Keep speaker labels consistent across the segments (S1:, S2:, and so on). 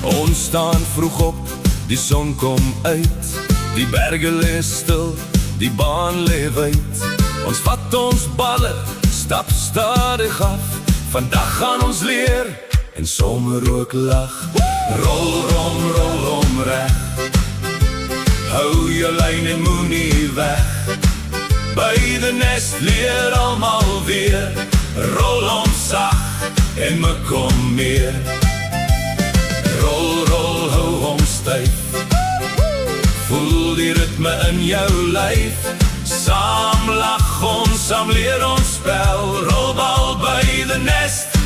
S1: Ons staan vroeg op, die son kom uit. Die berge lê stil, die baan lê wyd. Ons vat ons balle, stap stadig af. Vandag gaan ons leer, en somer ook lag. Rol om reg. Hou jou lyn en moenie weg. By die nest leer almal weer. Rol om sag, en me kom meer. Rol, hou om styf. Voel die ritme in jou lyf. Saam lag ons, saam leer ons spel. Rolbal by die nest,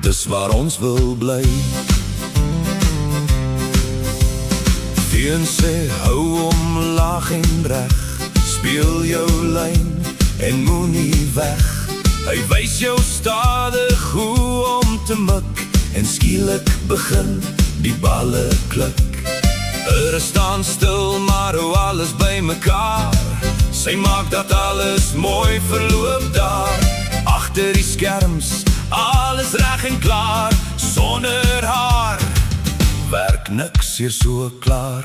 S1: dis waar ons wil bly. Een sê, hou om laag en reg. Speel jou lyn en moenie weg. Hy wys jou stadig hoe om te mik. En skielik begin die balle klik. Staan stil, maar hou alles by mekaar. Sy maak dat alles mooi verloop daar. Agter die skerms, alles reg en klaar. Sonder haar werk niks hier so klaar.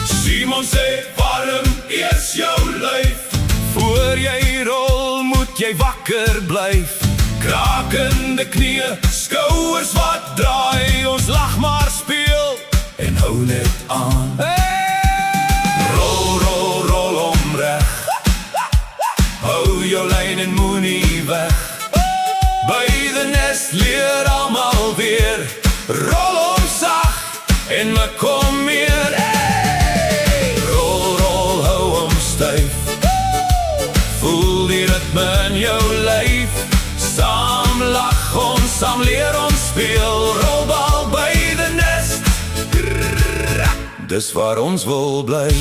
S1: Simon sê, warm eers jou lyf. Voor jy rol, moet jy wakker blyf. Krakende knieë, skouers wat draai. Ons lag maar speel, en hou net aan. Rol om reg. Hou jou lyn en moenie weg. By die nest leer almal weer. Rol om sag, en me kom meer. Rol, hou om styf. Voel die ritme in jou lyf. Saam lag ons, saam leer ons speel. Rolbal by die nest, dis waar ons wil bly.